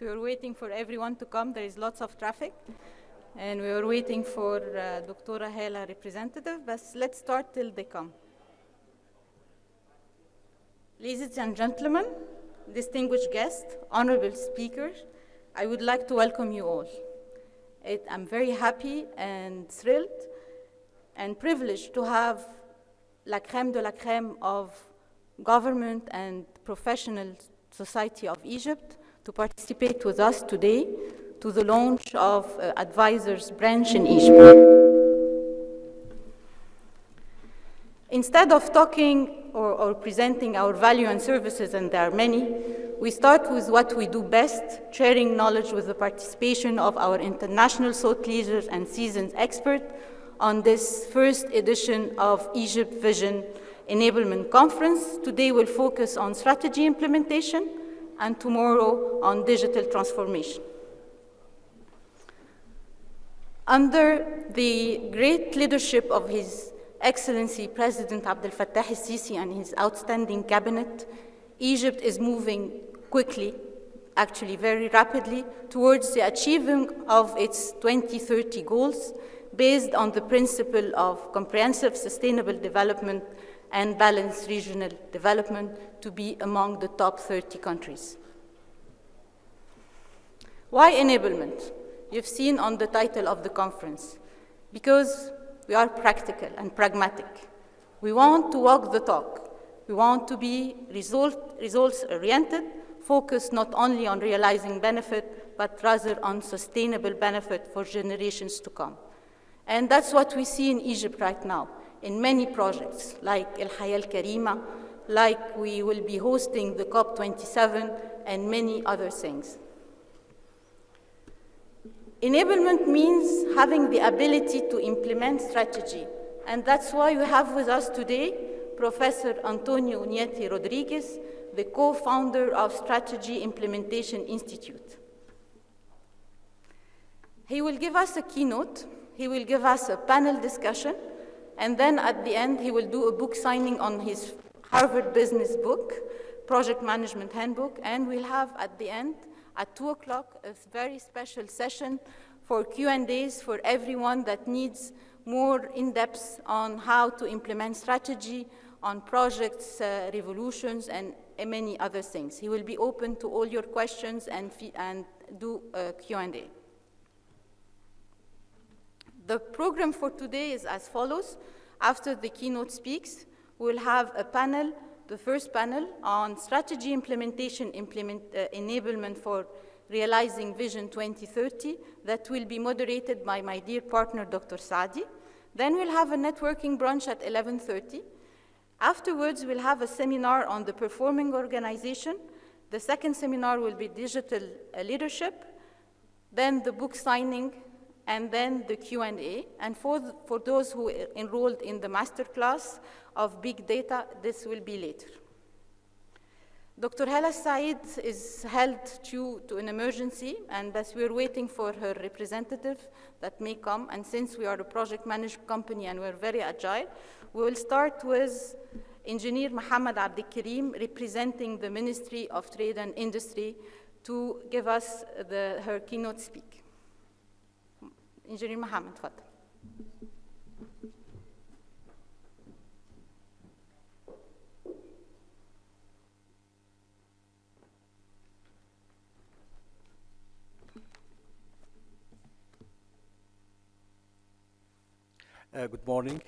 We were waiting for everyone to come. There is lots of traffic. And we were waiting for Dr. Hela representative, but let's start till they come. Ladies and gentlemen, distinguished guests, honorable speakers, I would like to welcome you all. I'm very happy and thrilled and privileged to have la crème de la crème of government and professional society of Egypt to participate with us today to the launch of Advisors branch in Egypt. Instead of talking or presenting our value and services, and there are many, we start with what we do best, sharing knowledge with the participation of our international thought leaders and seasoned experts on this first edition of Egypt Vision Enablement Conference. Today we'll focus on strategy implementation and tomorrow on digital transformation. Under the great leadership of His Excellency President Abdel Fattah el-Sisi and his outstanding cabinet, Egypt is moving quickly, actually very rapidly, towards the achieving of its 2030 goals based on the principle of comprehensive sustainable development and balanced regional development to be among the top 30 countries. Why enablement? You've seen on the title of the conference. Because we are practical and pragmatic. We want to walk the talk. We want to be results-oriented, focused not only on realizing benefit, but rather on sustainable benefit for generations to come. And that's what we see in Egypt right now, in many projects, like El Hayah Al-Karima, like we will be hosting the COP27, and many other things. Enablement means having the ability to implement strategy, and that's why we have with us today Professor Antonio Nieti Rodriguez, the co-founder of Strategy Implementation Institute. He will give us a keynote, he will give us a panel discussion, and then at the end he will do a book signing on his Harvard Business book, Project Management Handbook, and we'll have at the end at 2 o'clock, a very special session for Q&As for everyone that needs more in-depth on how to implement strategy on projects, revolutions, and many other things. He will be open to all your questions and do a Q&A. The program for today is as follows. After the keynote speaks, we'll have a panel, the first panel on strategy implementation, enablement for realizing Vision 2030 that will be moderated by my dear partner, Dr. Saadi. Then we'll have a networking brunch at 11:30. Afterwards, we'll have a seminar on the performing organization. The second seminar will be digital leadership, then the book signing, and then the Q&A. And for those who enrolled in the masterclass of big data, this will be later. Dr. Hala Said is held due to an emergency, and as we're waiting for her representative that may come, and since we are a project management company and we're very agile, we will start with Engineer Mohammed Abdel Karim, representing the Ministry of Trade and Industry, to give us her keynote speak. Engineer Mohammed, تفضل. Good morning.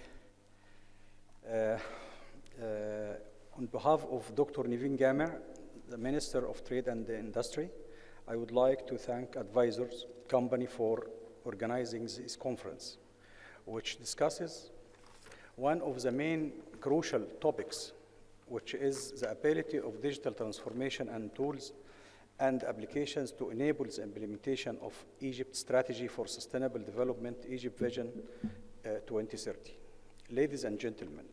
On behalf of Dr. Niveen Gamer, the Minister of Trade and Industry, I would like to thank Advisors Company for organizing this conference, which discusses one of the main crucial topics, which is the ability of digital transformation and tools and applications to enable the implementation of Egypt's strategy for sustainable development, Egypt Vision 2030. Ladies and gentlemen,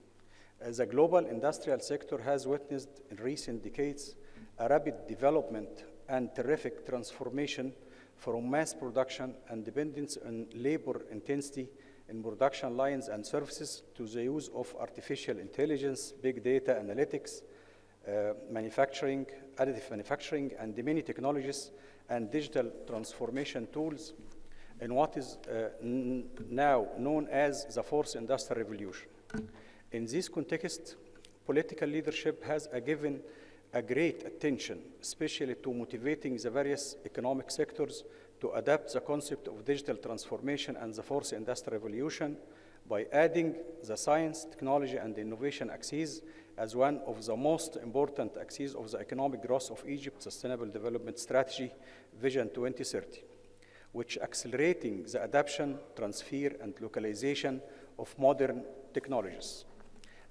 the global industrial sector has witnessed in recent decades a rapid development and terrific transformation from mass production and dependence on labor intensity in production lines and services to the use of artificial intelligence, big data analytics, manufacturing, additive manufacturing, and the many technologies and digital transformation tools in what is now known as the fourth industrial revolution. In this context, political leadership has given a great attention, especially to motivating the various economic sectors to adapt the concept of digital transformation and the fourth industrial revolution by adding the science, technology, and innovation axis as one of the most important axes of the economic growth of Egypt's Sustainable Development Strategy, Vision 2030, which accelerating the adoption, transfer, and localization of modern technologies.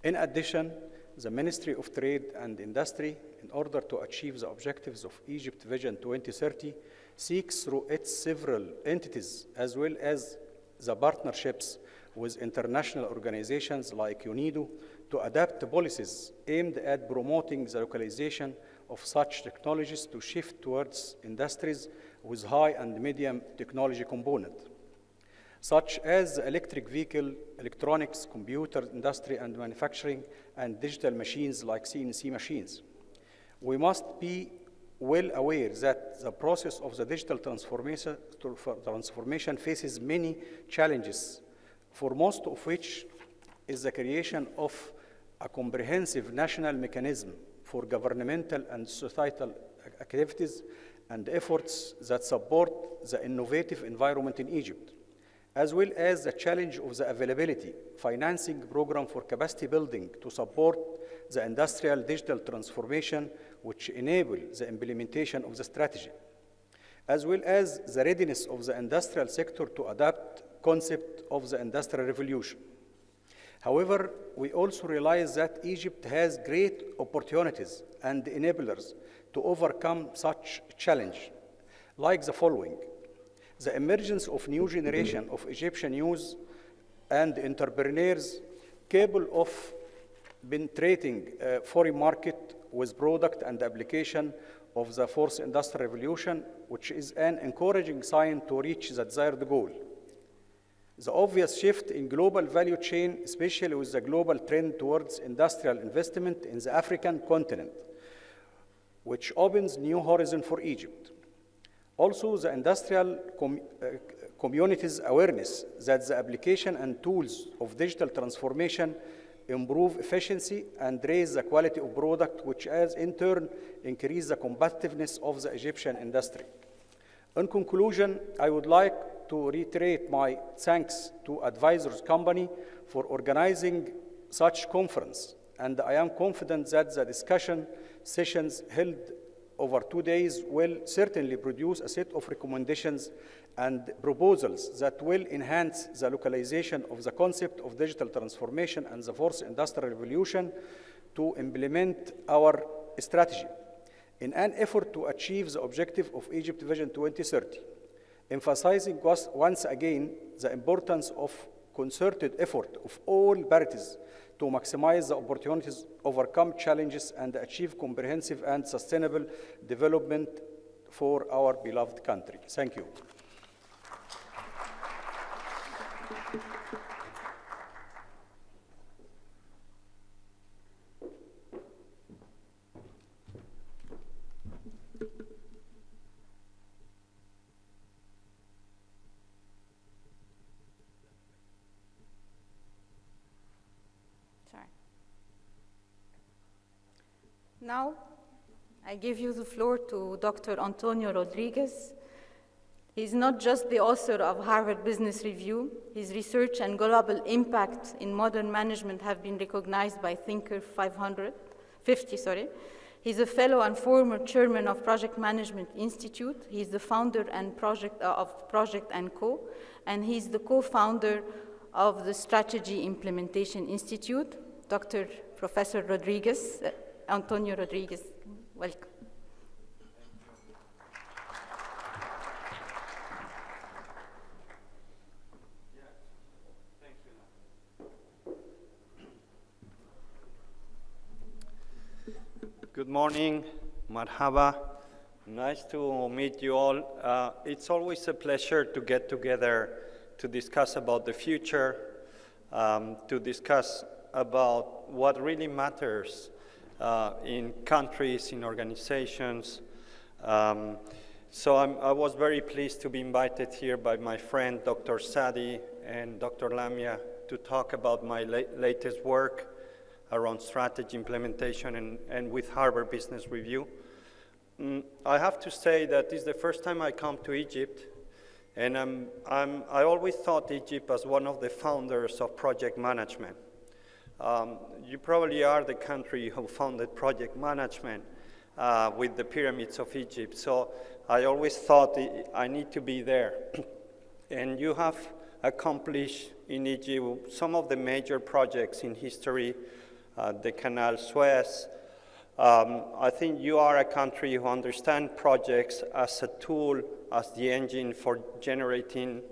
In addition, the Ministry of Trade and Industry, in order to achieve the objectives of Egypt Vision 2030, seeks through its several entities as well as the partnerships with international organizations like UNIDO to adapt policies aimed at promoting the localization of such technologies to shift towards industries with high and medium technology component, such as the electric vehicle, electronics, computer industry and manufacturing, and digital machines like CNC machines. We must be well aware that the process of the digital transformation faces many challenges, for most of which is the creation of a comprehensive national mechanism for governmental and societal activities and efforts that support the innovative environment in Egypt, as well as the challenge of the availability financing program for capacity building to support the industrial digital transformation which enable the implementation of the strategy, as well as the readiness of the industrial sector to adapt concept of the industrial revolution. However, we also realize that Egypt has great opportunities and enablers to overcome such challenge, like the following: the emergence of new generation of Egyptian youth and entrepreneurs capable of penetrating foreign market with product and application of the fourth industrial revolution, which is an encouraging sign to reach the desired goal. The obvious shift in global value chain, especially with the global trend towards industrial investment in the African continent, which opens new horizon for Egypt. Also, the industrial community's awareness that the application and tools of digital transformation improve efficiency and raise the quality of product, which has in turn increased the competitiveness of the Egyptian industry. In conclusion, I would like to reiterate my thanks to Advisors Company for organizing such conference, and I am confident that the discussion sessions held over 2 days will certainly produce a set of recommendations and proposals that will enhance the localization of the concept of digital transformation and the fourth industrial revolution to implement our strategy in an effort to achieve the objective of Egypt Vision 2030, emphasizing once again the importance of concerted effort of all parties to maximize the opportunities, overcome challenges, and achieve comprehensive and sustainable development for our beloved country. Thank you. Now, I give you the floor to Dr. Antonio Rodriguez. He's not just the author of Harvard Business Review. His research and global impact in modern management have been recognized by Thinker 50. He's a fellow and former chairman of Project Management Institute. He's the founder and of Project & Co. And he's the co-founder of the Strategy Implementation Institute. Dr. Professor Rodriguez, Antonio Rodriguez, welcome. Good morning, marhaba. Nice to meet you all. It's always a pleasure to get together to discuss about the future, to discuss about what really matters in countries, in organizations. So I was very pleased to be invited here by my friend, Dr. Sadi and Dr. Lamia, to talk about my latest work around strategy implementation and with Harvard Business Review. I have to say that this is the first time I come to Egypt, and I always thought Egypt as one of the founders of project management. You probably are the country who founded project management with the pyramids of Egypt. So I always thought I need to be there. And you have accomplished in Egypt some of the major projects in history, the Canal Suez. I think you are a country who understands projects as a tool, as the engine for generating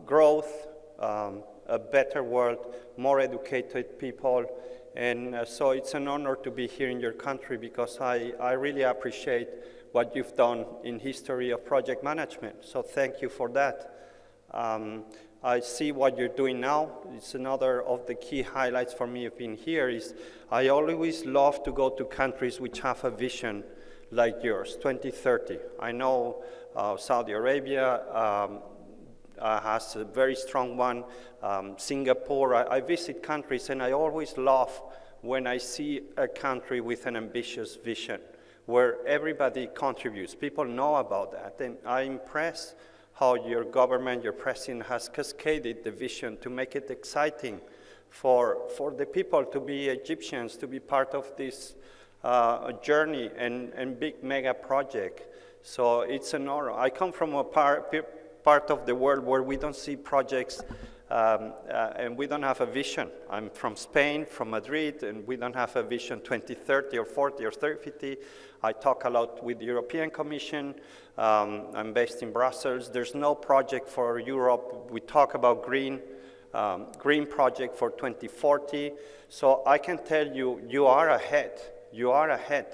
growth, a better world, more educated people. And so it's an honor to be here in your country because I really appreciate what you've done in history of project management. So thank you for that. I see what you're doing now. It's another of the key highlights for me of being here is I always love to go to countries which have a vision like yours, 2030. I know Saudi Arabia has a very strong one. Singapore, I visit countries and I always love when I see a country with an ambitious vision where everybody contributes. People know about that, and I'm impressed how your government, your president has cascaded the vision to make it exciting for the people to be Egyptians, to be part of this journey and big mega project. So it's an honor. I come from a part of the world where we don't see projects and we don't have a vision. I'm from Spain, from Madrid, and we don't have a vision 2030 or 40 or 50. I talk a lot with the European Commission. I'm based in Brussels. There's no project for Europe. We talk about green project for 2040. So I can tell you, you are ahead. You are ahead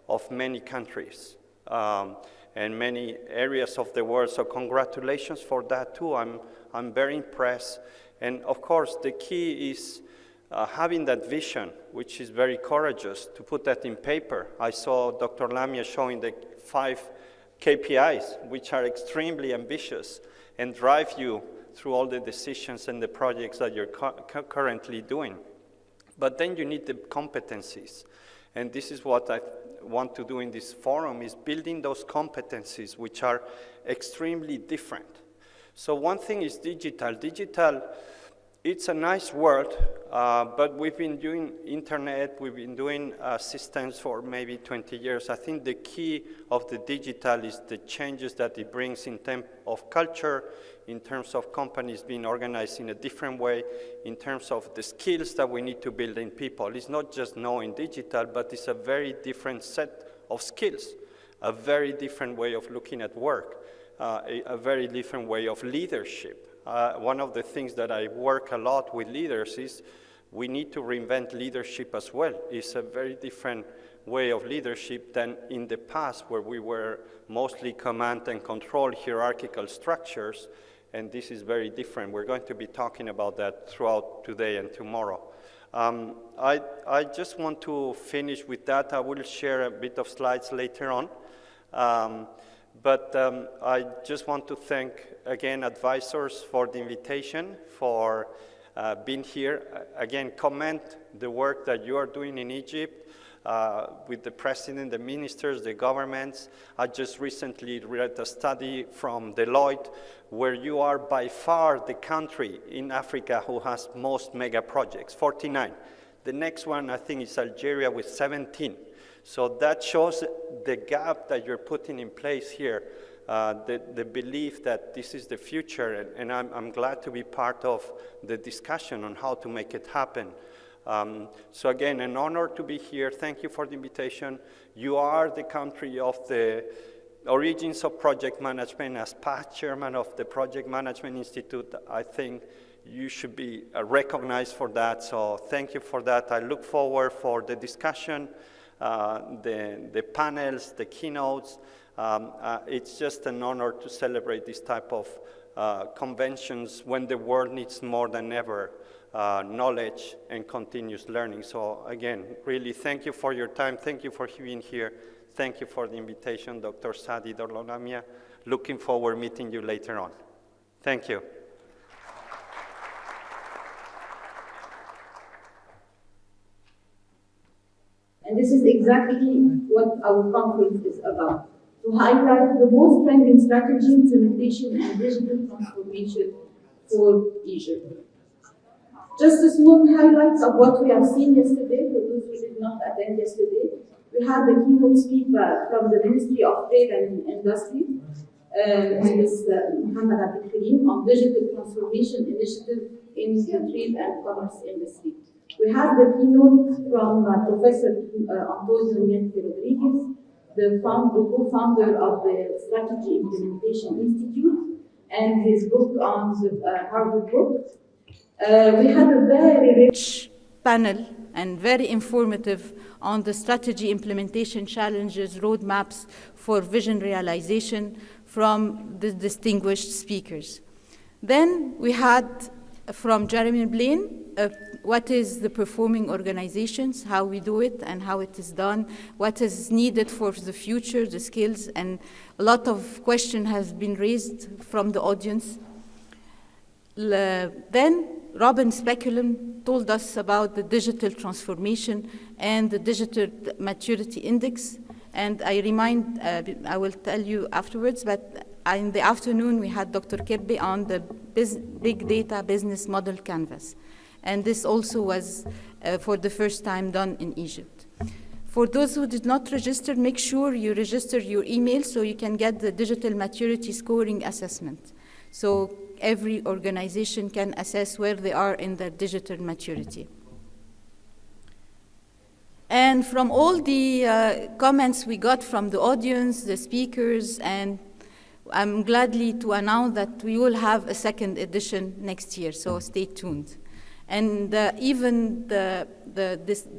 of many countries and many areas of the world. So congratulations for that too. I'm very impressed. And of course, the key is having that vision, which is very courageous, to put that in paper. I saw Dr. Lamia showing the 5 KPIs, which are extremely ambitious and drive you through all the decisions and the projects that you're currently doing. But then you need the competencies. And this is what I want to do in this forum, is building those competencies, which are extremely different. So one thing is digital. Digital, it's a nice world, but we've been doing internet, we've been doing systems for maybe 20 years. I think the key of the digital is the changes that it brings in terms of culture, in terms of companies being organized in a different way, in terms of the skills that we need to build in people. It's not just knowing digital, but it's a very different set of skills, a very different way of looking at work, a very different way of leadership. One of the things that I work a lot with leaders is we need to reinvent leadership as well. It's a very different way of leadership than in the past, where we were mostly command and control hierarchical structures, and this is very different. We're going to be talking about that throughout today and tomorrow. I just want to finish with that. I will share a bit of slides later on. But I just want to thank, again, advisors for the invitation, for being here. Again, commend the work that you are doing in Egypt with the president, the ministers, the governments. I just recently read a study from Deloitte where you are by far the country in Africa who has most mega projects, 49. The next one, I think, is Algeria with 17. So that shows the gap that you're putting in place here, the belief that this is the future, and I'm glad to be part of the discussion on how to make it happen. So again, an honor to be here. Thank you for the invitation. You are the country of the origins of project management. As past chairman of the Project Management Institute, I think you should be recognized for that. So thank you for that. I look forward for the discussion. The panels, the keynotes. It's just an honor to celebrate this type of conventions when the world needs more than ever knowledge and continuous learning. So again, really thank you for your time. Thank you for being here. Thank you for the invitation, Dr. Sadi, Dr. Lamia. Looking forward meeting you later on. Thank you. And this is exactly what our conference is about, to highlight the most trending strategy, implementation, and digital transformation for Egypt. Just a small highlights of what we have seen yesterday, for those who did not attend yesterday. We had the keynote speaker from the Ministry of Trade and Industry, Ms. Mohammed Abdel Karim, on digital transformation initiative in the trade and commerce industry. We have the keynote from Professor Antonio Nieto Rodriguez, the co-founder of the Strategy Implementation Institute, and his book on the Harvard book. We had a very rich panel and very informative on the strategy implementation challenges, roadmaps for vision realization from the distinguished speakers. Then we had from Jeremy Blaine, what is the performing organizations, how we do it and how it is done, what is needed for the future, the skills, and a lot of question has been raised from the audience. Then Robin Speculum told us about the digital transformation and the digital maturity index. And I will tell you afterwards, but in the afternoon we had Dr. Kebbe on the big data business model canvas. And this also was for the first time done in Egypt. For those who did not register, make sure you register your email so you can get the digital maturity scoring assessment. So every organization can assess where they are in their digital maturity. And from all the comments we got from the audience, the speakers, and I'm gladly to announce that we will have a second edition next year, so stay tuned. And even the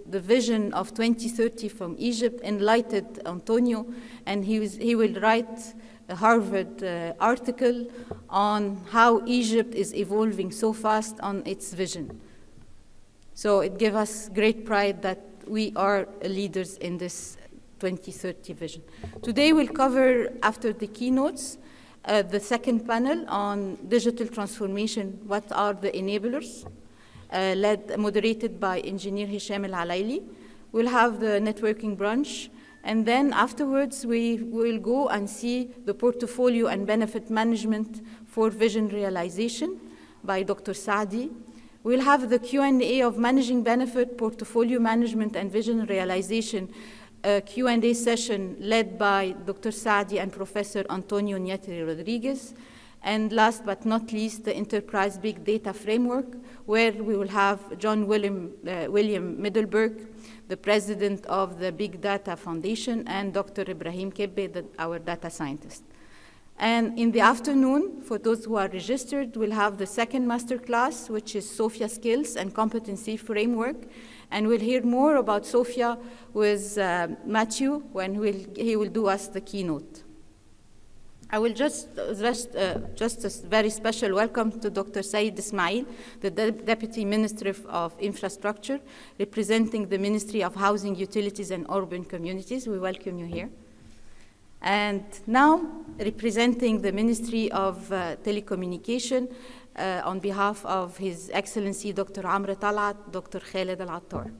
vision of 2030 from Egypt enlightened Antonio, and he will write a Harvard article on how Egypt is evolving so fast on its vision. So it gives us great pride that we are leaders in this 2030 vision. Today we'll cover, after the keynotes, the second panel on digital transformation, what are the enablers, moderated by Engineer Hisham Al-Alaili. We'll have the networking brunch, and then afterwards we will go and see the portfolio and benefit management for vision realization by Dr. Saadi. We'll have the Q&A of managing benefit, portfolio management, and vision realization, Q&A session led by Dr. Saadi and Professor Antonio Nieto Rodriguez. And last but not least, the Enterprise Big Data Framework, where we will have John William Middleburg, the president of the Big Data Foundation, and Dr. Ibrahim Kebbe, our data scientist. And in the afternoon, for those who are registered, we'll have the second masterclass, which is SOFIA Skills and Competency Framework. And we'll hear more about SOFIA with Matthew when he will do us the keynote. I will just a very special welcome to Dr. Saeed Ismail, the Deputy Minister of Infrastructure, representing the Ministry of Housing, Utilities, and Urban Communities. We welcome you here. And now, representing the Ministry of Telecommunication, on behalf of His Excellency Dr. Amr Talat, Dr. Khaled Al-Attar.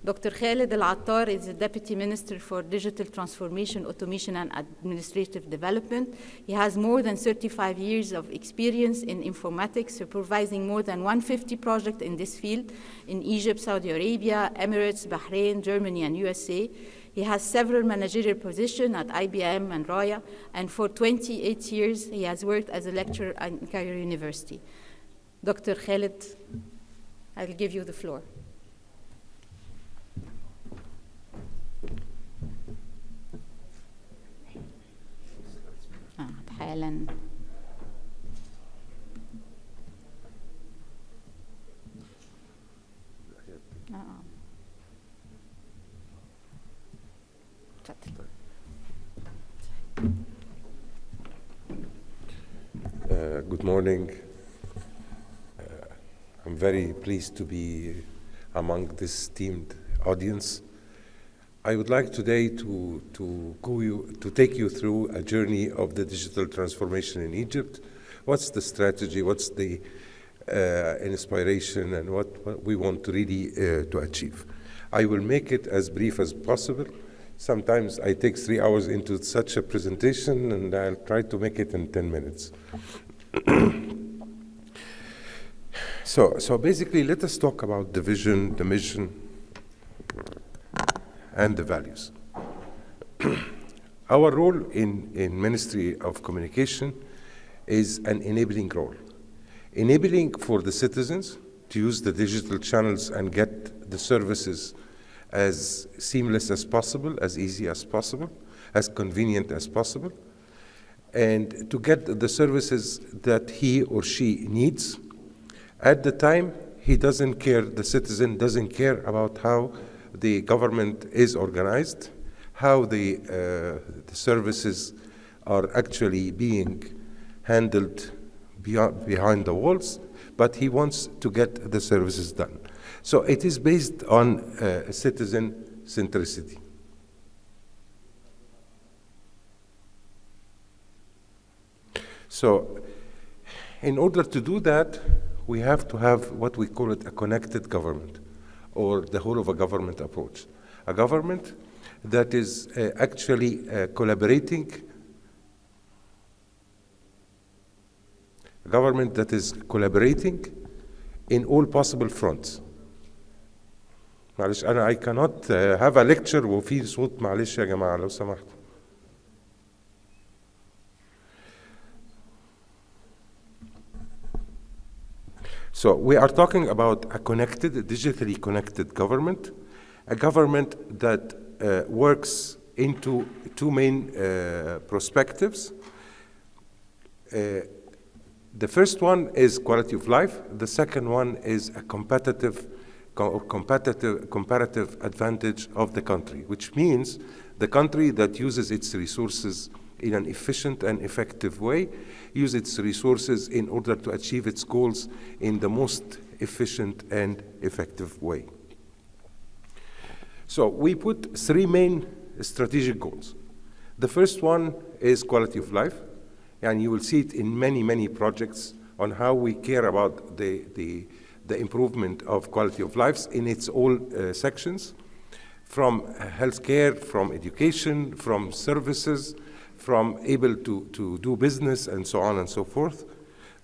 Dr. Khaled Al-Attar is the Deputy Minister for Digital Transformation, Automation, and Administrative Development. He has more than 35 years of experience in informatics, supervising more than 150 projects in this field in Egypt, Saudi Arabia, Emirates, Bahrain, Germany, and USA. He has several managerial positions at IBM and Raya, and for 28 years, he has worked as a lecturer at Cairo University. Dr. Khaled, I'll give you the floor. حالاً. Good morning. very pleased to be among this esteemed audience. I would like today to take you through a journey of the digital transformation in Egypt. What's the strategy? What's the inspiration, and what we want to really to achieve? I will make it as brief as possible. Sometimes I take 3 hours into such a presentation, and I'll try to make it in 10 minutes. So basically, let us talk about the vision, the mission, and the values. Our role in Ministry of Communication is an enabling role. Enabling for the citizens to use the digital channels and get the services as seamless as possible, as easy as possible, as convenient as possible, and to get the services that he or she needs. At the time, the citizen doesn't care about how the government is organized, how the services are actually being handled behind the walls, but he wants to get the services done. So it is based on citizen centricity. So in order to do that, we have to have what we call it a connected government, or the whole of a government approach. A government that is actually collaborating, a government that is collaborating in all possible fronts. معلش I cannot have a lecture وفي صوت معلش يا جماعة لو سمحتوا. So we are talking about a connected, digitally connected government, a government that works into two main perspectives. The first one is quality of life. The second one is a comparative advantage of the country, which means the country that uses its resources in an efficient and effective way, use its resources in order to achieve its goals in the most efficient and effective way. So we put 3 main strategic goals. The first one is quality of life, and you will see it in many, many projects on how we care about the improvement of quality of life in its all sections, from healthcare, from education, from services, from able to do business, and so on and so forth.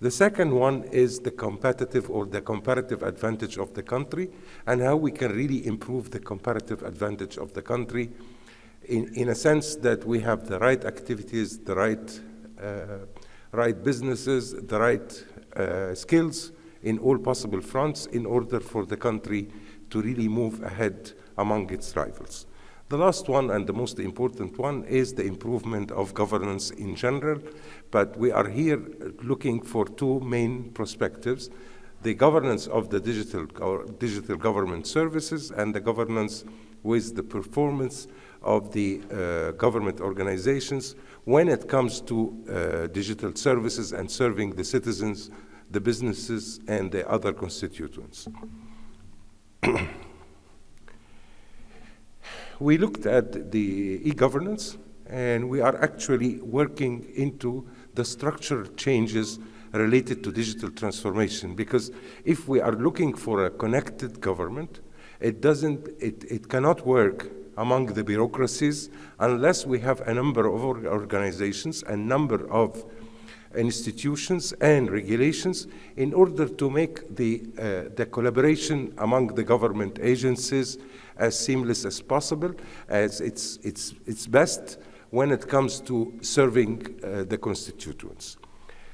The second one is the competitive or the comparative advantage of the country, and how we can really improve the comparative advantage of the country in a sense that we have the right activities, the right businesses, the right skills in all possible fronts in order for the country to really move ahead among its rivals. The last one, and the most important one, is the improvement of governance in general, but we are here looking for 2 main perspectives: the governance of the digital government services, and the governance with the performance of the government organizations when it comes to digital services and serving the citizens, the businesses, and the other constituents. We looked at the e-governance, and we are actually working into the structural changes related to digital transformation, because if we are looking for a connected government, it cannot work among the bureaucracies unless we have a number of organizations, a number of institutions and regulations in order to make the collaboration among the government agencies as seamless as possible, as it's best when it comes to serving the constituents.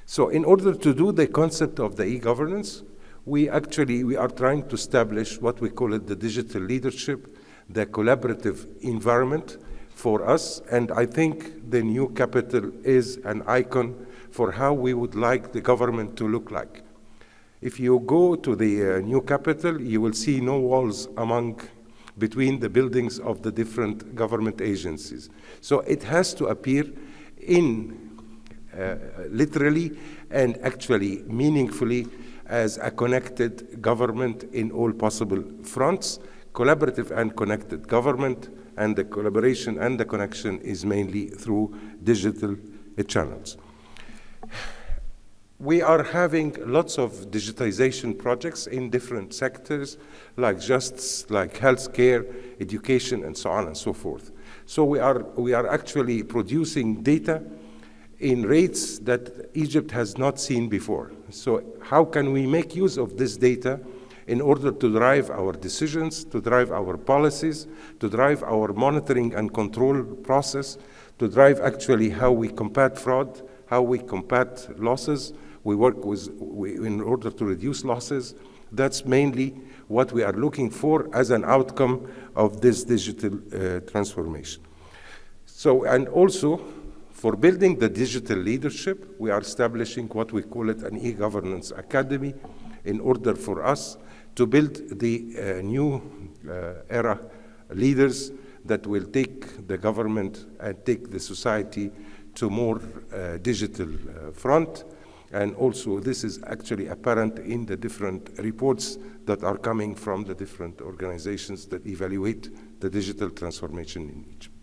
So in order to do the concept of the e-governance, we are trying to establish what we call it the digital leadership, the collaborative environment for us, and I think the new capital is an icon for how we would like the government to look like. If you go to the new capital, you will see no walls between the buildings of the different government agencies. So it has to appear literally and actually meaningfully as a connected government in all possible fronts, collaborative and connected government, and the collaboration and the connection is mainly through digital channels. We are having lots of digitization projects in different sectors, like justice, like healthcare, education, and so on and so forth. So we are actually producing data in rates that Egypt has not seen before. So how can we make use of this data in order to drive our decisions, to drive our policies, to drive our monitoring and control process, to drive actually how we combat fraud, how we combat losses, we work in order to reduce losses. That's mainly what we are looking for as an outcome of this digital transformation. So, and also, for building the digital leadership, we are establishing what we call it an e-governance academy in order for us to build the new era leaders that will take the government and take the society to more digital front. And also, this is actually apparent in the different reports that are coming from the different organizations that evaluate the digital transformation in Egypt.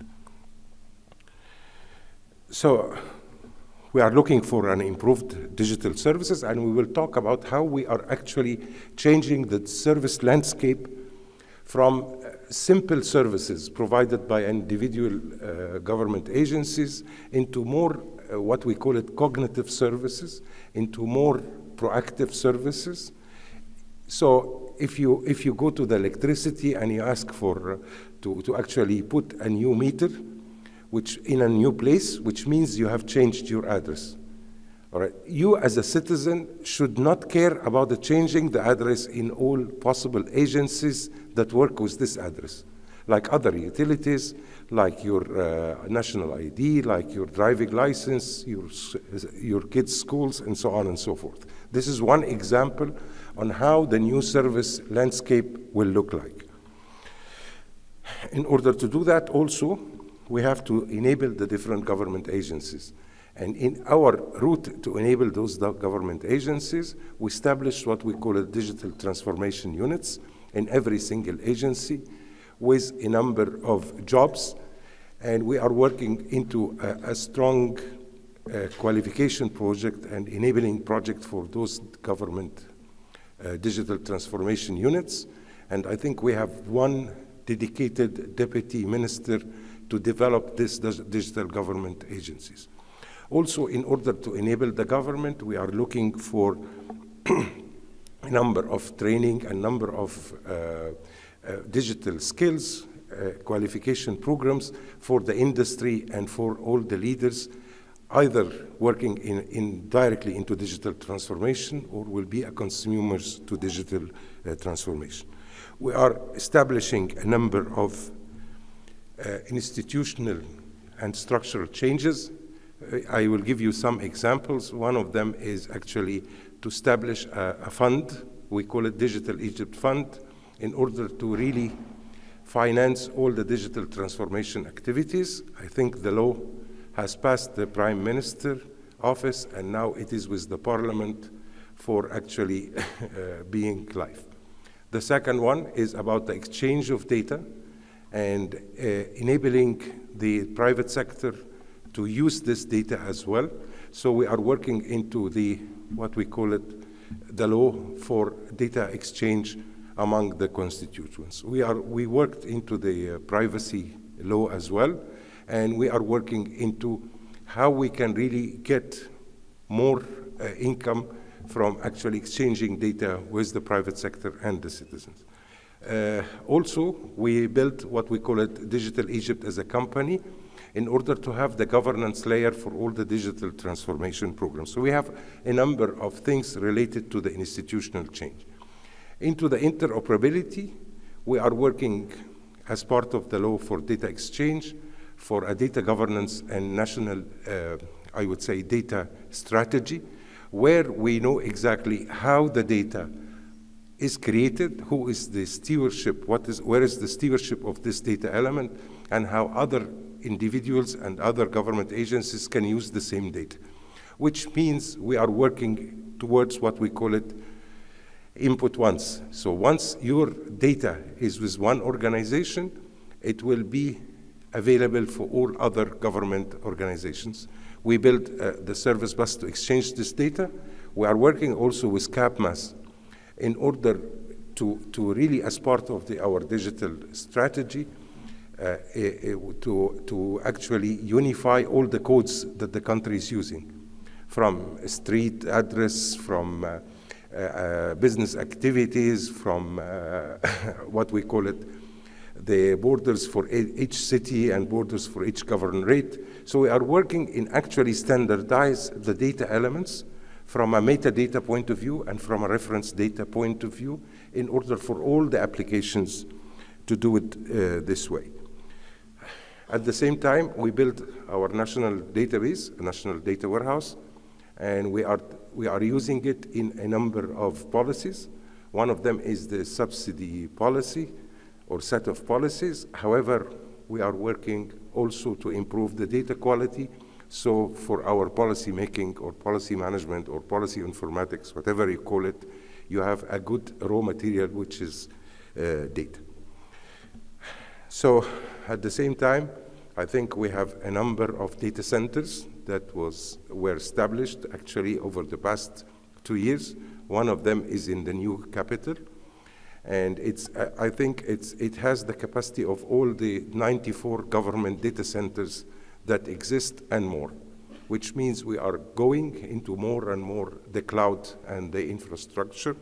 So, we are looking for an improved digital services, and we will talk about how we are actually changing the service landscape from simple services provided by individual government agencies into more what we call it cognitive services, into more proactive services. So if you go to the electricity and you ask for to actually put a new meter, which in a new place, which means you have changed your address. All right. You as a citizen should not care about the changing the address in all possible agencies that work with this address, like other utilities, like your national ID, like your driving license, your kids' schools, and so on and so forth. This is one example on how the new service landscape will look like. In order to do that also, we have to enable the different government agencies. And in our route to enable those government agencies, we established what we call digital transformation units in every single agency with a number of jobs. And we are working into a strong qualification project and enabling project for those government digital transformation units. And I think we have one dedicated deputy minister to develop these digital government agencies. Also, in order to enable the government, we are looking for a number of training, a number of digital skills, qualification programs for the industry and for all the leaders, either working directly into digital transformation or will be a consumers to digital transformation. We are establishing a number of institutional and structural changes. I will give you some examples. One of them is actually to establish a fund. We call it Digital Egypt Fund, in order to really finance all the digital transformation activities. I think the law has passed the Prime Minister office, and now it is with the Parliament for actually being live. The second one is about the exchange of data and enabling the private sector to use this data as well. So we are working into what we call it, the law for data exchange among the constituents. We worked into the privacy law as well, and we are working into how we can really get more income from actually exchanging data with the private sector and the citizens. Also, we built what we call it Digital Egypt as a company, in order to have the governance layer for all the digital transformation programs. So we have a number of things related to the institutional change. Into the interoperability, we are working as part of the law for data exchange, for a data governance and national, I would say, data strategy, where we know exactly how the data is created, who is the stewardship, where is the stewardship of this data element, and how other individuals and other government agencies can use the same data, which means we are working towards what we call it input once. So once your data is with one organization, it will be available for all other government organizations. We built the service bus to exchange this data. We are working also with CAPMAS in order to really, as part of our digital strategy, to actually unify all the codes that the country is using, from street address, from business activities, from what we call it, the borders for each city and borders for each governorate. So we are working in actually standardize the data elements from a metadata point of view and from a reference data point of view in order for all the applications to do it this way. At the same time, we built our national database, a national data warehouse, and we are using it in a number of policies. One of them is the subsidy policy or set of policies. However, we are working also to improve the data quality. So for our policy making or policy management or policy informatics, whatever you call it, you have a good raw material, which is data. So at the same time, I think we have a number of data centers that were established actually over the past 2 years. One of them is in the new capital. And I think it has the capacity of all the 94 government data centers that exist and more, which means we are going into more and more the cloud and the infrastructure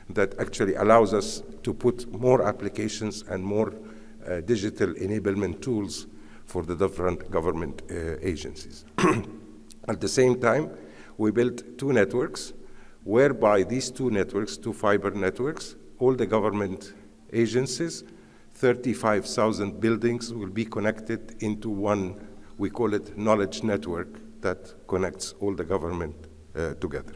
that actually allows us to put more applications and more digital enablement tools for the different government agencies. At the same time, we built 2 networks, whereby these 2 networks, 2 fiber networks, all the government agencies, 35,000 buildings will be connected into one, we call it knowledge network, that connects all the government together.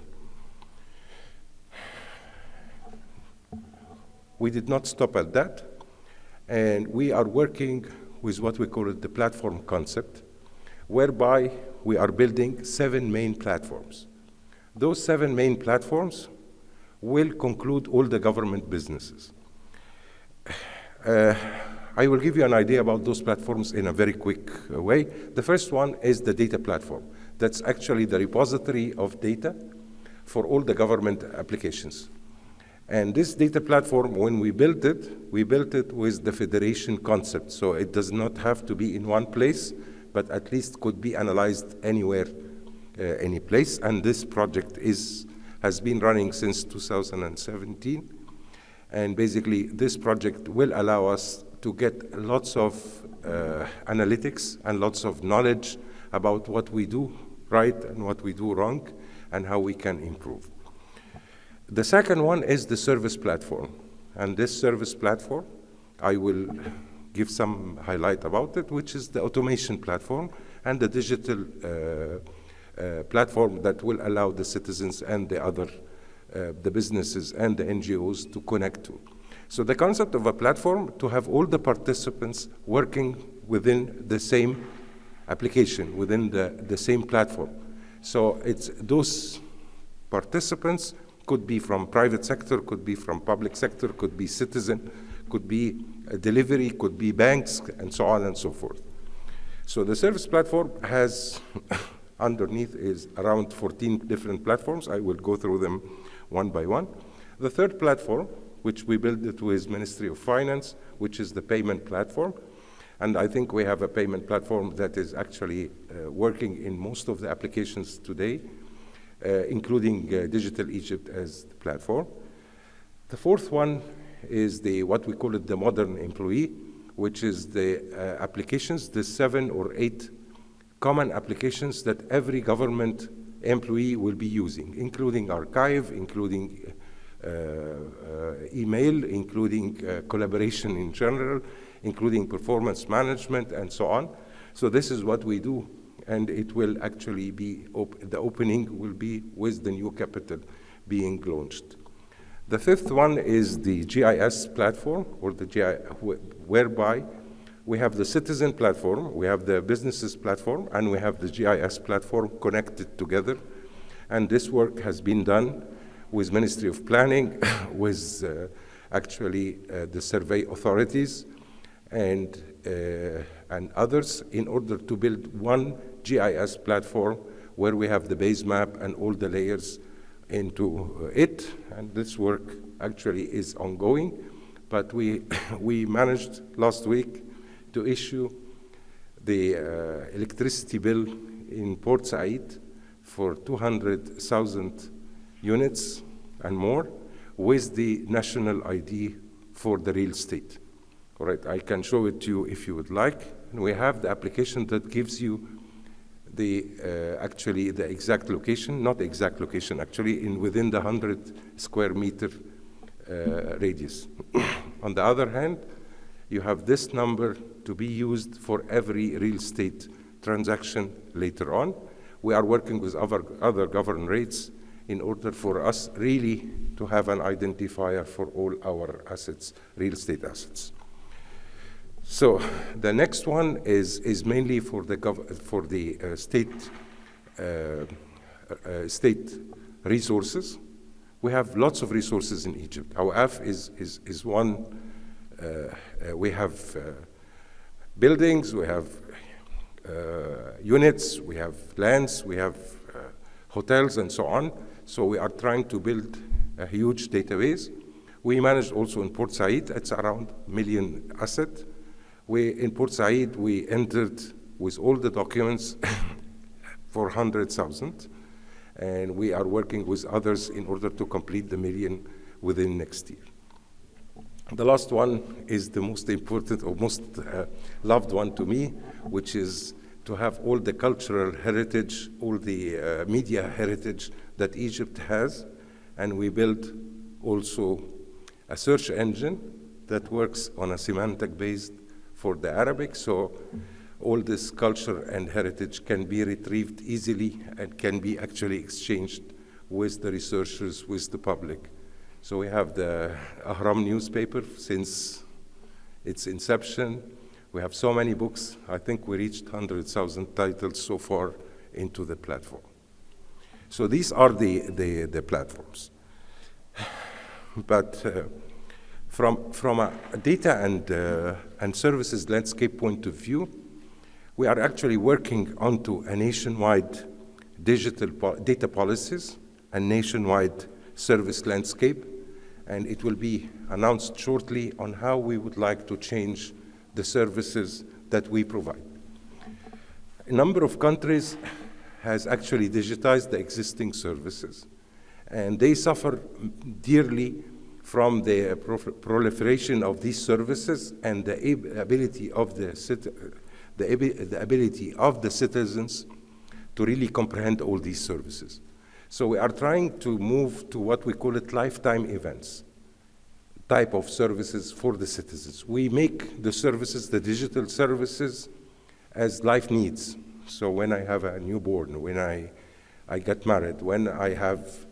We did not stop at that, and we are working with what we call it the platform concept, whereby we are building 7 main platforms. Those 7 main platforms will conclude all the government businesses. I will give you an idea about those platforms in a very quick way. The first one is the data platform. That's actually the repository of data for all the government applications. And this data platform, when we built it with the federation concept. So it does not have to be in one place, but at least could be analyzed anywhere, any place. And this project has been running since 2017. And basically, this project will allow us to get lots of analytics and lots of knowledge about what we do right and what we do wrong and how we can improve. The second one is the service platform. And this service platform, I will give some highlight about it, which is the automation platform and the digital platform that will allow the citizens and the businesses and the NGOs to connect to. So the concept of a platform to have all the participants working within the same application, within the same platform. So it's those participants could be from private sector, could be from public sector, could be citizen, could be a delivery, could be banks, and so on and so forth. So the service platform has underneath is around 14 different platforms. I will go through them one by one. The third platform, which we built it with Ministry of Finance, which is the payment platform. And I think we have a payment platform that is actually working in most of the applications today, including Digital Egypt as the platform. The fourth one is what we call it the modern employee, which is the applications, the 7 or 8 common applications that every government employee will be using, including archive, including email, including collaboration in general, including performance management, and so on. So this is what we do, and it will actually be, the opening will be with the new capital being launched. The fifth one is the GIS platform, or whereby we have the citizen platform, we have the businesses platform, and we have the GIS platform connected together. And this work has been done with Ministry of Planning, with actually the survey authorities and others in order to build one GIS platform where we have the base map and all the layers into it. And this work actually is ongoing, but we managed last week to issue the electricity bill in Port Said for 200,000 units and more with the national ID for the real estate. All right, I can show it to you if you would like. And we have the application that gives you the actually the exact location, not the exact location, actually within the 100 square meter radius. On the other hand, you have this number to be used for every real estate transaction later on. We are working with other governorates in order for us really to have an identifier for all our assets, real estate assets. So the next one is mainly for the state resources. We have lots of resources in Egypt. Our F is one. We have buildings, we have units, we have lands, we have hotels, and so on. So we are trying to build a huge database. We managed also in Port Said, it's around 1 million asset. In Port Said, we entered with all the documents for 100,000, and we are working with others in order to complete the 1 million within next year. The last one is the most important or most loved one to me, which is to have all the cultural heritage, all the media heritage that Egypt has, and we built also a search engine that works on a semantic based for the Arabic, so all this culture and heritage can be retrieved easily and can be actually exchanged with the researchers, with the public. So we have the Ahram newspaper since its inception. We have so many books. I think we reached 100,000 titles so far into the platform. So these are the platforms. But from a data and services landscape point of view, we are actually working onto a nationwide digital data policies and nationwide service landscape, and it will be announced shortly on how we would like to change the services that we provide. A number of countries has actually digitized the existing services, and they suffer dearly from the proliferation of these services and the ability of the citizens to really comprehend all these services. So we are trying to move to what we call it lifetime events, type of services for the citizens. We make the services, the digital services, as life needs. So when I have a newborn, when I get married, when I have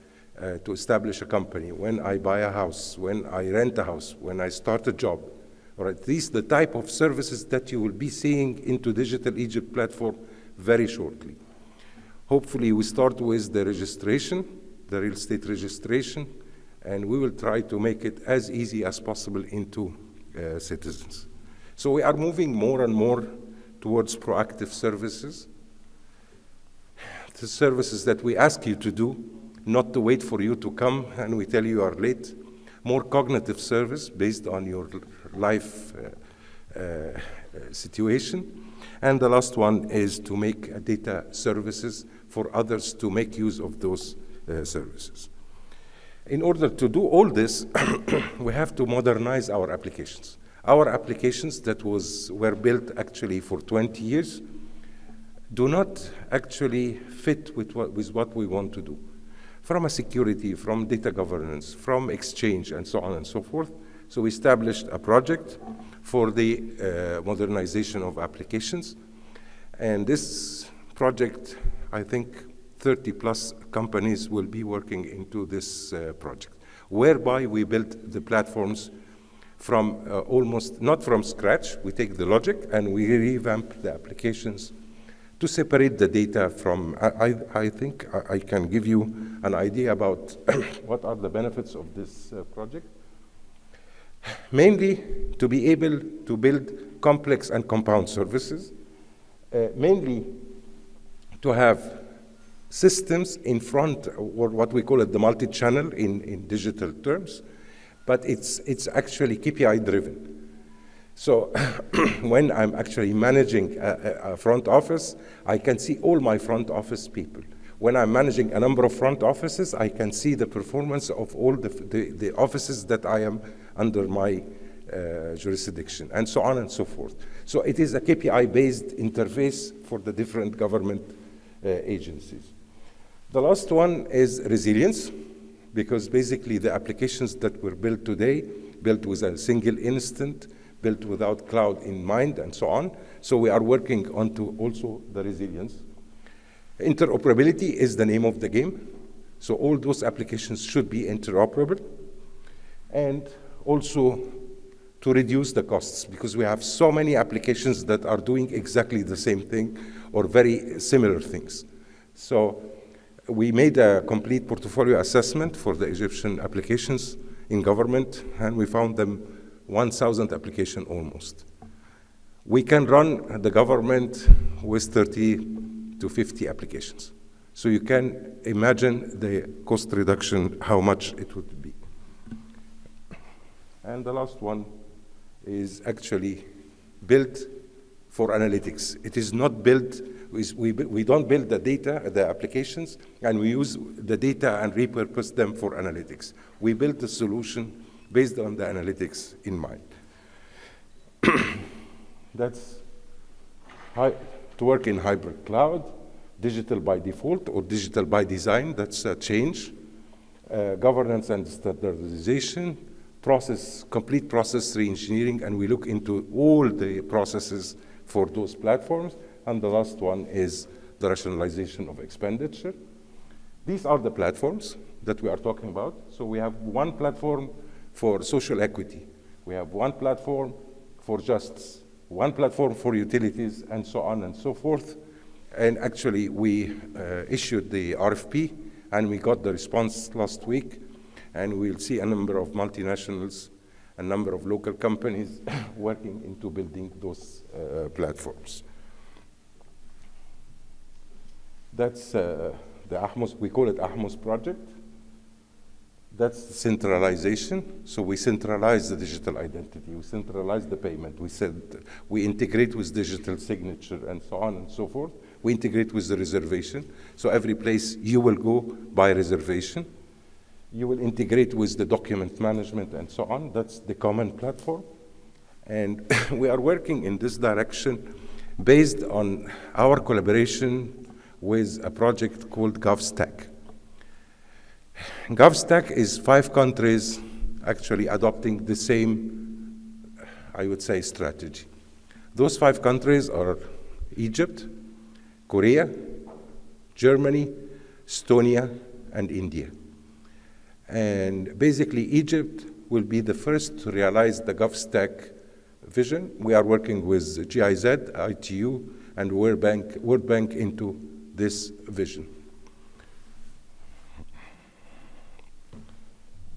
to establish a company, when I buy a house, when I rent a house, when I start a job, all right, these are the type of services that you will be seeing into Digital Egypt platform very shortly. Hopefully we start with the registration, the real estate registration, and we will try to make it as easy as possible into citizens. So we are moving more and more towards proactive services, the services that we ask you to do, not to wait for you to come and we tell you are late, more cognitive service based on your life situation. And the last one is to make data services for others to make use of those services. In order to do all this, we have to modernize our applications. Our applications that were built actually for 20 years do not actually fit with what we want to do. From a security, from data governance, from exchange, and so on and so forth. So we established a project for the modernization of applications. And this project, I think 30 plus companies will be working into this project, whereby we built the platforms from almost, not from scratch. We take the logic and we revamp the applications to separate the data from, I think I can give you an idea about what are the benefits of this project. Mainly to be able to build complex and compound services, mainly to have systems in front, or what we call it the multi-channel in digital terms, but it's actually KPI driven. So when I'm actually managing a front office, I can see all my front office people. When I'm managing a number of front offices, I can see the performance of all the offices that I am under my jurisdiction, and so on and so forth. So it is a KPI-based interface for the different government agencies. The last one is resilience, because basically the applications that were built today, built with a single instant, built without cloud in mind, and so on. So we are working onto also the resilience. Interoperability is the name of the game. So all those applications should be interoperable. And also to reduce the costs, because we have so many applications that are doing exactly the same thing or very similar things. So we made a complete portfolio assessment for the Egyptian applications in government, and we found them 1,000 applications almost. We can run the government with 30 to 50 applications. So you can imagine the cost reduction, how much it would be. And the last one is actually built for analytics. It is not built, we don't build the data, the applications, and we use the data and repurpose them for analytics. We build the solution based on the analytics in mind. That's to work in hybrid cloud, digital by default or digital by design, that's a change. Governance and standardization, complete process re-engineering, and we look into all the processes for those platforms. And the last one is the rationalization of expenditure. These are the platforms that we are talking about. So we have one platform for social equity. We have one platform for justice, one platform for utilities, and so on and so forth. And actually, we issued the RFP, and we got the response last week. And we'll see a number of multinationals, a number of local companies working into building those platforms. That's the AHMOS, we call it AHMOS project. That's centralization. So we centralize the digital identity. We centralize the payment. We integrate with digital signature and so on and so forth. We integrate with the reservation. So every place you will go by reservation. You will integrate with the document management and so on. That's the common platform. And we are working in this direction based on our collaboration with a project called GovStack. GovStack is 5 countries actually adopting the same, I would say, strategy. Those 5 countries are Egypt, Korea, Germany, Estonia, and India. And basically, Egypt will be the first to realize the GovStack vision. We are working with GIZ, ITU, and World Bank into this vision.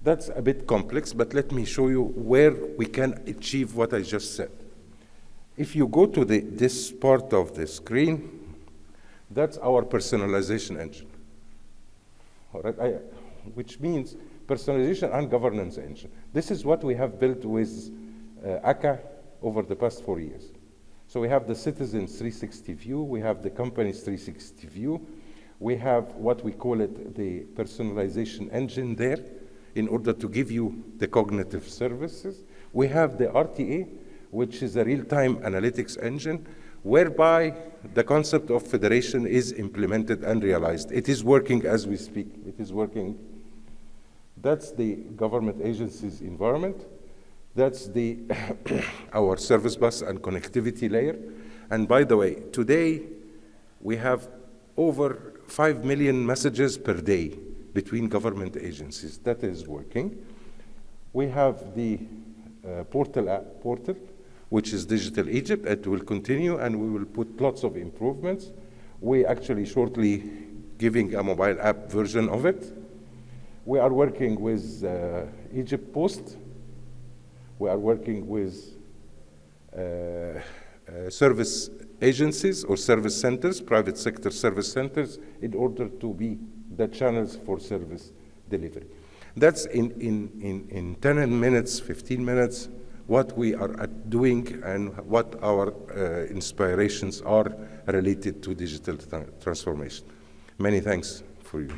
That's a bit complex, but let me show you where we can achieve what I just said. If you go to this part of the screen, that's our personalization engine. All right, which means personalization and governance engine. This is what we have built with ACA over the past 4 years. So we have the citizens 360 view, we have the companies 360 view, we have what we call it the personalization engine there in order to give you the cognitive services. We have the RTA, which is a real-time analytics engine, whereby the concept of federation is implemented and realized. It is working as we speak. It is working. That's the government agency's environment. That's the our service bus and connectivity layer. And by the way, today we have over 5 million messages per day between government agencies. That is working. We have the portal, which is Digital Egypt. It will continue, and we will put lots of improvements. We actually shortly giving a mobile app version of it. We are working with Egypt Post. We are working with service agencies or service centers, private sector service centers, in order to be the channels for service delivery. That's in 10 minutes, 15 minutes, what we are doing and what our inspirations are related to digital transformation. Many thanks for you.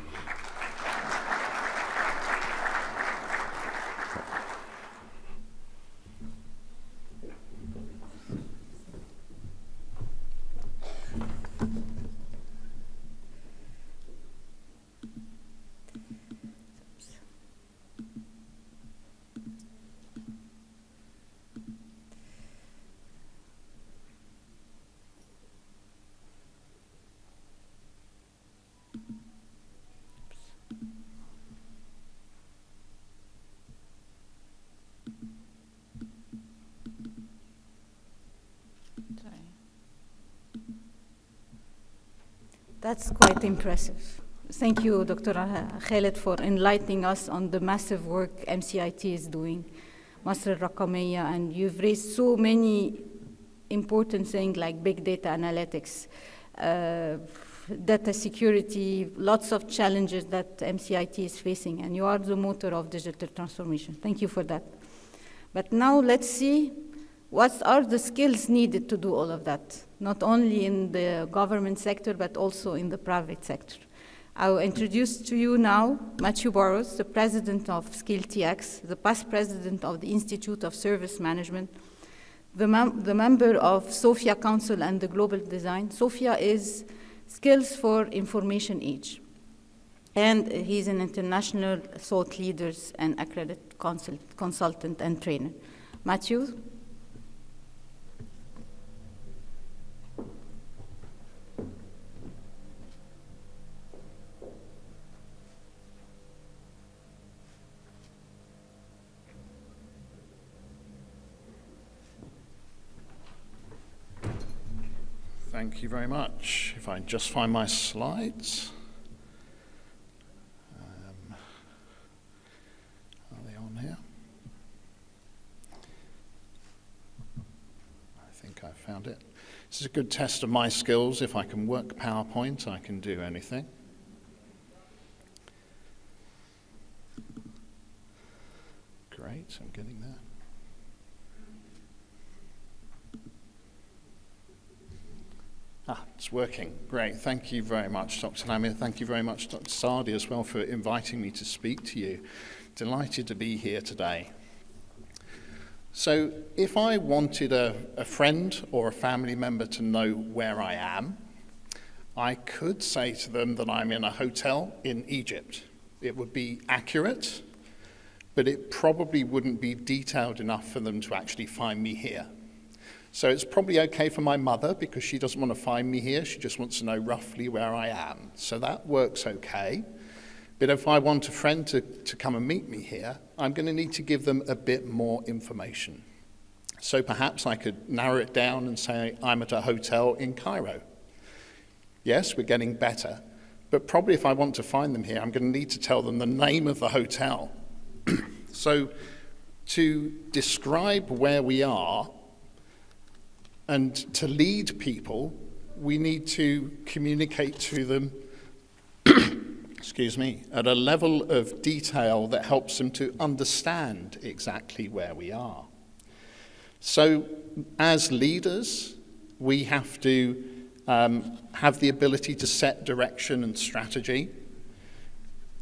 That's quite impressive. Thank you, Dr. Khaled, for enlightening us on the massive work MCIT is doing, Masr al-Raqamiyya, and you've raised so many important things like big data analytics, data security, lots of challenges that MCIT is facing, and you are the motor of digital transformation. Thank you for that. But now let's see what are the skills needed to do all of that, not only in the government sector, but also in the private sector. I will introduce to you now Matthew Burrows, the president of SkillTX, the past president of the Institute of Service Management, the member of SOFIA Council and the Global Design. SOFIA is Skills for Information Age. And he's an international thought leader and accredited consultant and trainer. Matthew? Thank you very much. If I just find my slides. Are they on here? I think I found it. This is a good test of my skills. If I can work PowerPoint, I can do anything. Great, I'm getting there. It's working. Great. Thank you very much, Dr. Lamia. Thank you very much, Dr. Saadi, as well, for inviting me to speak to you. Delighted to be here today. So if I wanted a friend or a family member to know where I am, I could say to them that I'm in a hotel in Egypt. It would be accurate, but it probably wouldn't be detailed enough for them to actually find me here. So it's probably okay for my mother because she doesn't want to find me here. She just wants to know roughly where I am. So that works okay. But if I want a friend to come and meet me here, I'm going to need to give them a bit more information. So perhaps I could narrow it down and say I'm at a hotel in Cairo. Yes, we're getting better. But probably if I want to find them here, I'm going to need to tell them the name of the hotel. So to describe where we are, and to lead people, we need to communicate to them, excuse me, at a level of detail that helps them to understand exactly where we are. So as leaders, we have to have the ability to set direction and strategy.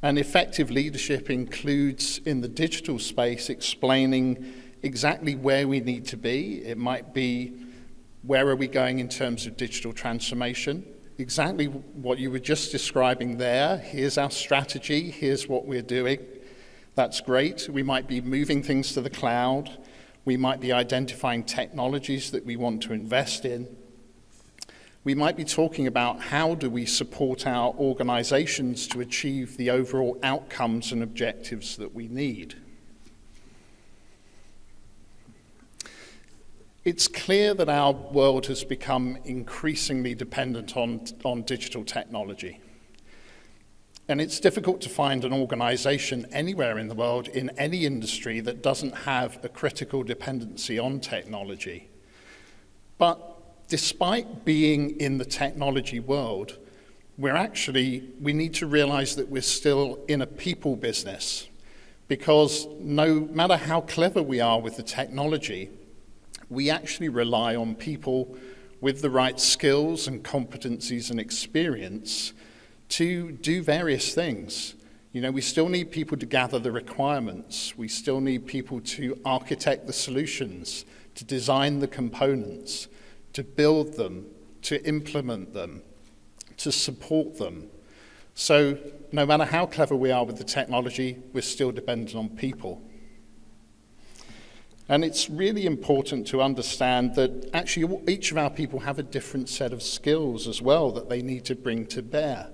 And effective leadership includes, in the digital space, explaining exactly where we need to be. It might be, where are we going in terms of digital transformation? Exactly what you were just describing there. Here's our strategy. Here's what we're doing. That's great. We might be moving things to the cloud. We might be identifying technologies that we want to invest in. We might be talking about how do we support our organizations to achieve the overall outcomes and objectives that we need. It's clear that our world has become increasingly dependent on digital technology. And it's difficult to find an organization anywhere in the world, in any industry, that doesn't have a critical dependency on technology. But despite being in the technology world, we need to realize that we're still in a people business, because no matter how clever we are with the technology, we actually rely on people with the right skills and competencies and experience to do various things. You know, we still need people to gather the requirements. We still need people to architect the solutions, to design the components, to build them, to implement them, to support them. So no matter how clever we are with the technology, we're still dependent on people. And it's really important to understand that actually each of our people have a different set of skills as well that they need to bring to bear.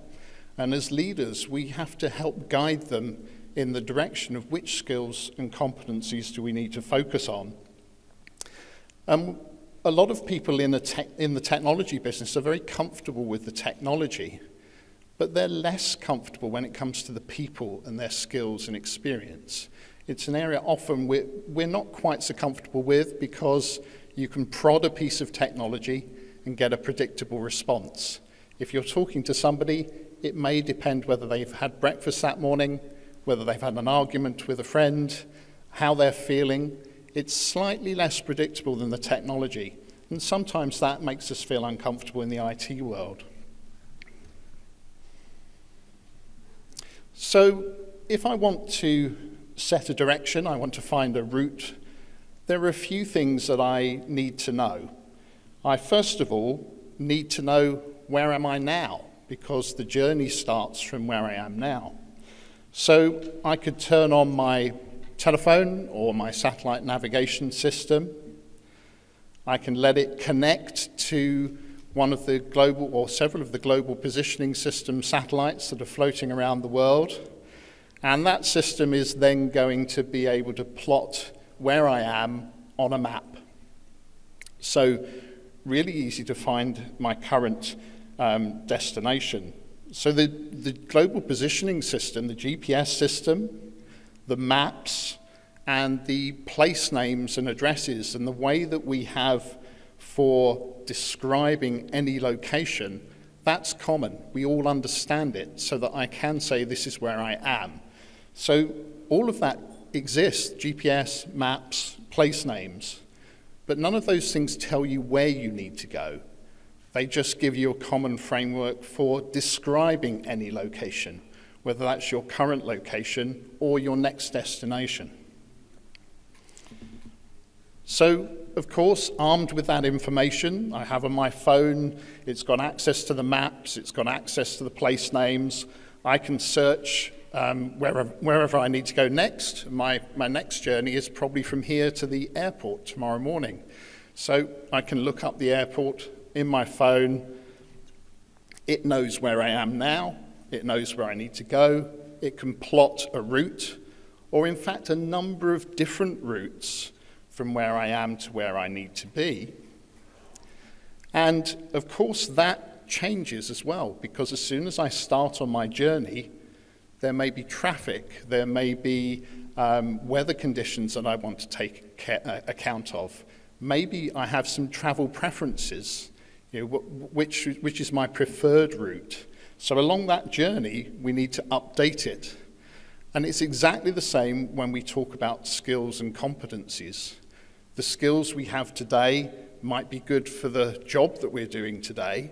And as leaders, we have to help guide them in the direction of which skills and competencies do we need to focus on. A lot of people in the technology business are very comfortable with the technology, but they're less comfortable when it comes to the people and their skills and experience. It's an area often we're not quite so comfortable with, because you can prod a piece of technology and get a predictable response. If you're talking to somebody, it may depend whether they've had breakfast that morning, whether they've had an argument with a friend, how they're feeling. It's slightly less predictable than the technology, and sometimes that makes us feel uncomfortable in the IT world. So if I want to set a direction, I want to find a route, there are a few things that I need to know. I first of all need to know, where am I now? Because the journey starts from where I am now. So I could turn on my telephone or my satellite navigation system. I can let it connect to one of the global, or several of the global positioning system satellites that are floating around the world. And that system is then going to be able to plot where I am on a map. So really easy to find my current destination. So the global positioning system, the GPS system, the maps, and the place names and addresses, and the way that we have for describing any location, that's common. We all understand it, so that I can say this is where I am. So all of that exists, GPS, maps, place names, but none of those things tell you where you need to go. They just give you a common framework for describing any location, whether that's your current location or your next destination. So, of course, armed with that information, I have on my phone, it's got access to the maps, it's got access to the place names. I can search wherever I need to go next. My next journey is probably from here to the airport tomorrow morning. So I can look up the airport in my phone. It knows where I am now. It knows where I need to go. It can plot a route, or in fact a number of different routes from where I am to where I need to be. And of course that changes as well, because as soon as I start on my journey, there may be traffic, there may be weather conditions that I want to take account of. Maybe I have some travel preferences, which is my preferred route. So along that journey, we need to update it. And it's exactly the same when we talk about skills and competencies. The skills we have today might be good for the job that we're doing today,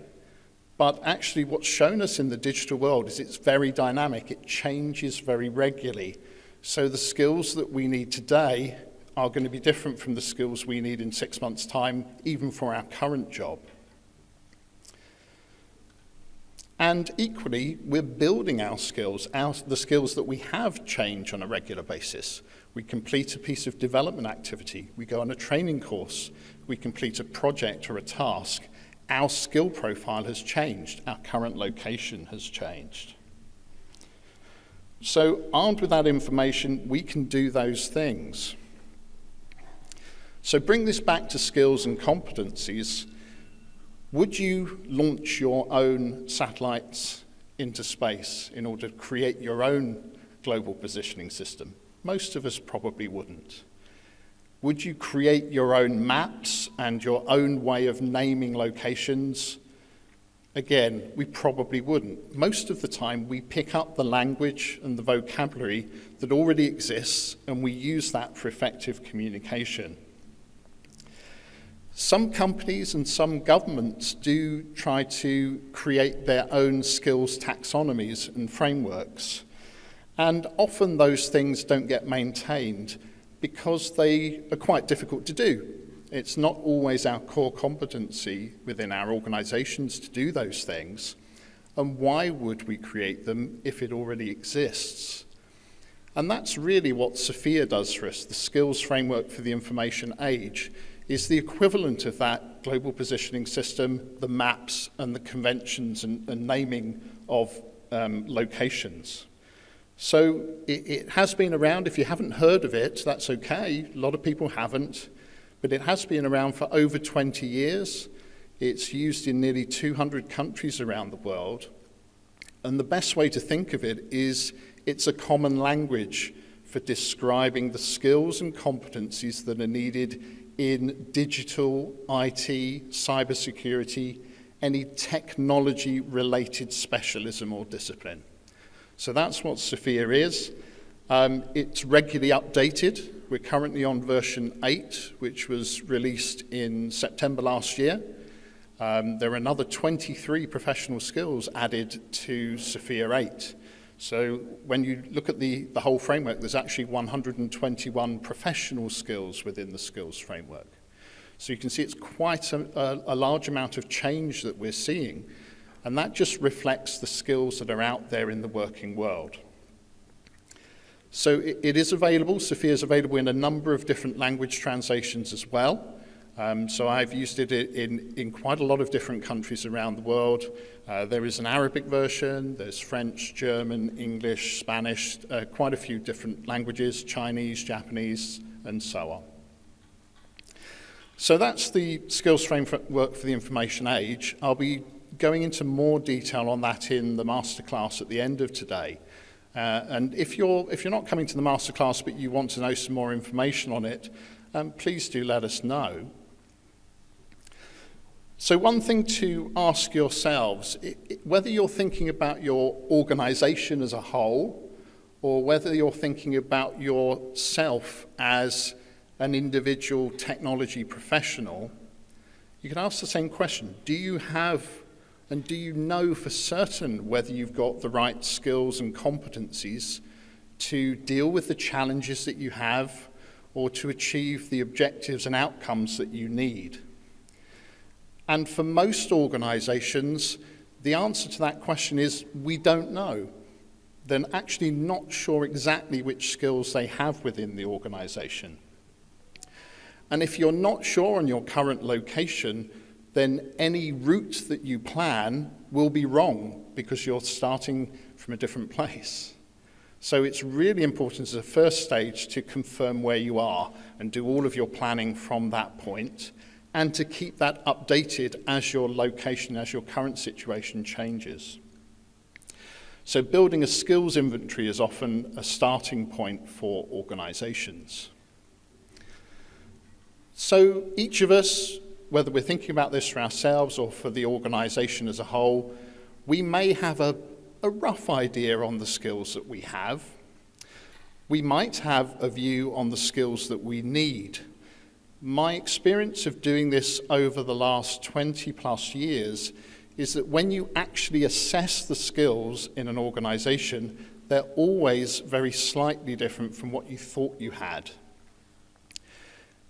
but actually what's shown us in the digital world is it's very dynamic. It changes very regularly. So the skills that we need today are going to be different from the skills we need in 6 months' time, even for our current job. And equally, we're building our skills. The skills that we have change on a regular basis. We complete a piece of development activity. We go on a training course. We complete a project or a task. Our skill profile has changed. Our current location has changed. So armed with that information, we can do those things. So bring this back to skills and competencies. Would you launch your own satellites into space in order to create your own global positioning system? Most of us probably wouldn't. Would you create your own maps and your own way of naming locations? Again, we probably wouldn't. Most of the time, we pick up the language and the vocabulary that already exists, and we use that for effective communication. Some companies and some governments do try to create their own skills taxonomies and frameworks. And often those things don't get maintained because they are quite difficult to do. It's not always our core competency within our organizations to do those things. And why would we create them if it already exists? And that's really what SOPHIA does for us. The skills framework for the information age is the equivalent of that global positioning system, the maps and the conventions and naming of locations. So it has been around. If you haven't heard of it, that's okay. A lot of people haven't. But it has been around for over 20 years. It's used in nearly 200 countries around the world. And the best way to think of it is it's a common language for describing the skills and competencies that are needed in digital, IT, cybersecurity, any technology-related specialism or discipline. So that's what SOPHIA is. It's regularly updated. We're currently on version 8, which was released in September last year. There are another 23 professional skills added to SOPHIA 8. So when you look at the whole framework, there's actually 121 professional skills within the skills framework. So you can see it's quite a large amount of change that we're seeing. And that just reflects the skills that are out there in the working world. So it is available. SOPHIA is available in a number of different language translations as well. So I've used it in quite a lot of different countries around the world. There is an Arabic version, there's French, German, English, Spanish, quite a few different languages, Chinese, Japanese, and so on. So that's the skills framework for the information age. I'll be going into more detail on that in the masterclass at the end of today. And if you're not coming to the masterclass but you want to know some more information on it, please do let us know. So one thing to ask yourselves, whether you're thinking about your organization as a whole, or whether you're thinking about yourself as an individual technology professional, you can ask the same question. Do you have and do you know for certain whether you've got the right skills and competencies to deal with the challenges that you have or to achieve the objectives and outcomes that you need? And for most organizations, the answer to that question is we don't know. They're actually not sure exactly which skills they have within the organization. And if you're not sure on your current location, then any route that you plan will be wrong because you're starting from a different place. So it's really important as a first stage to confirm where you are and do all of your planning from that point, and to keep that updated as your location, as your current situation changes. So building a skills inventory is often a starting point for organizations. So each of us, whether we're thinking about this for ourselves or for the organization as a whole, we may have a rough idea on the skills that we have. We might have a view on the skills that we need. My experience of doing this over the last 20 plus years is that when you actually assess the skills in an organization, they're always very slightly different from what you thought you had.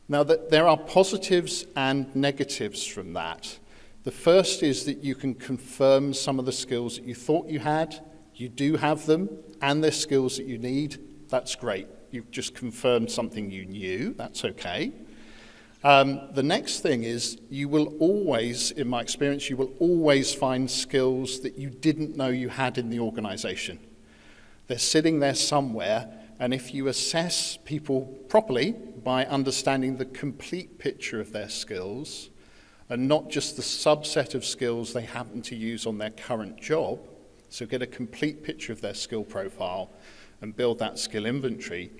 Now, there are positives and negatives from that. The first is that you can confirm some of the skills that you thought you had. You do have them, and they're skills that you need. That's great. You've just confirmed something you knew. That's okay. The next thing is you will always, in my experience, you will always find skills that you didn't know you had in the organization. They're sitting there somewhere, And if you assess people properly by understanding the complete picture of their skills, and not just the subset of skills they happen to use on their current job, so get a complete picture of their skill profile and build that skill inventory,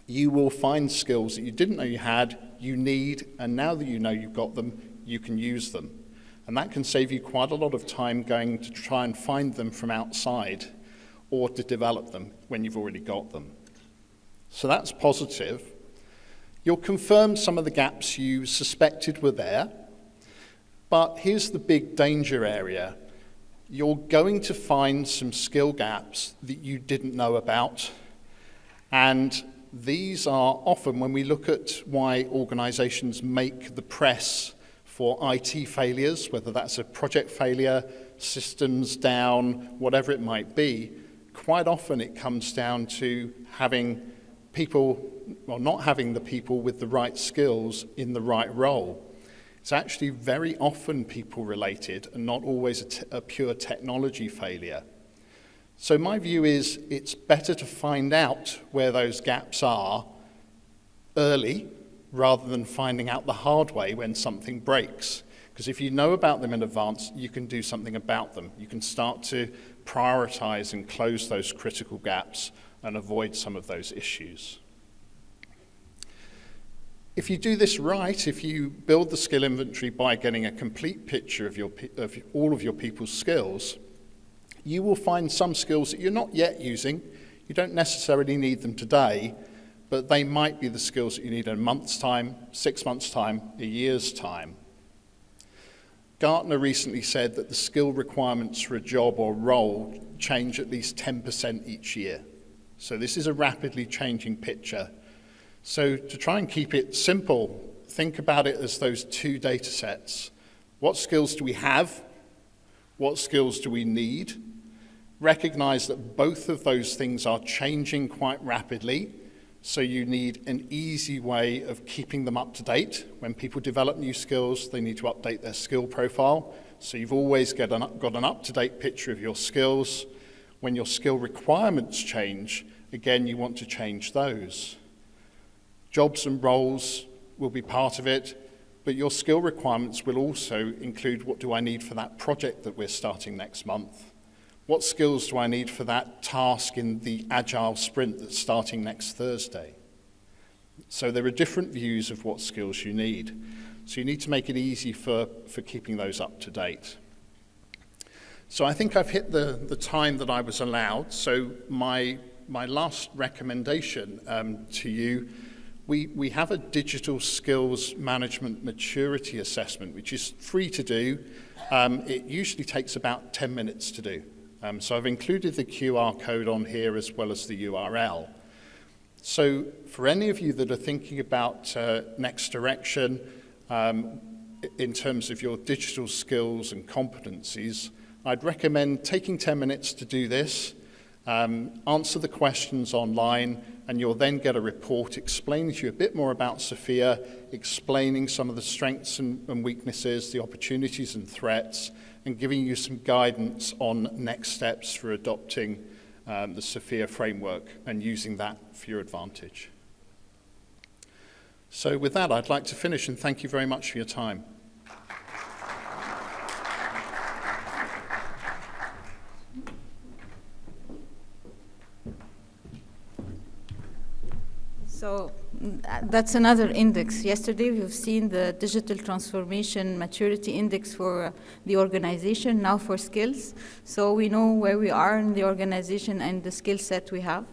you will find skills that you didn't know you had, you need, and now that you know you've got them, you can use them. And that can save you quite a lot of time going to try and find them from outside or to develop them when you've already got them. So that's positive. You'll confirm some of the gaps you suspected were there, but here's the big danger area. You're going to find some skill gaps that you didn't know about, and these are often, when we look at why organizations make the press for IT failures, whether that's a project failure, systems down, whatever it might be, quite often it comes down to having people, well, not having the people with the right skills in the right role. It's actually very often people related and not always a pure technology failure. So my view is it's better to find out where those gaps are early rather than finding out the hard way when something breaks. Because if you know about them in advance, you can do something about them. You can start to prioritize and close those critical gaps and avoid some of those issues. If you do this right, if you build the skill inventory by getting a complete picture of all of your people's skills, you will find some skills that you're not yet using. You don't necessarily need them today, but they might be the skills that you need in a month's time, 6 months' time, a year's time. Gartner recently said that the skill requirements for a job or role change at least 10% each year. So this is a rapidly changing picture. So to try and keep it simple, think about it as those two data sets. What skills do we have? What skills do we need? Recognize that both of those things are changing quite rapidly, so you need an easy way of keeping them up to date. When people develop new skills, they need to update their skill profile, so you've always got an up-to-date picture of your skills. When your skill requirements change, again, you want to change those. Jobs and roles will be part of it, but your skill requirements will also include what do I need for that project that we're starting next month? What skills do I need for that task in the agile sprint that's starting next Thursday? So there are different views of what skills you need. So you need to make it easy for keeping those up to date. So I think I've hit the time that I was allowed. So my last recommendation to you, we have a digital skills management maturity assessment, which is free to do. It usually takes about 10 minutes to do. So I've included the QR code on here as well as the URL. So for any of you that are thinking about next direction in terms of your digital skills and competencies, I'd recommend taking 10 minutes to do this, answer the questions online, and you'll then get a report explaining to you a bit more about Sophia, explaining some of the strengths and weaknesses, the opportunities and threats, and giving you some guidance on next steps for adopting the Sophia framework and using that for your advantage. So with that, I'd like to finish and thank you very much for your time. So that's another index. Yesterday we've seen the digital transformation maturity index for the organization, now for skills. So we know where we are in the organization and the skill set we have.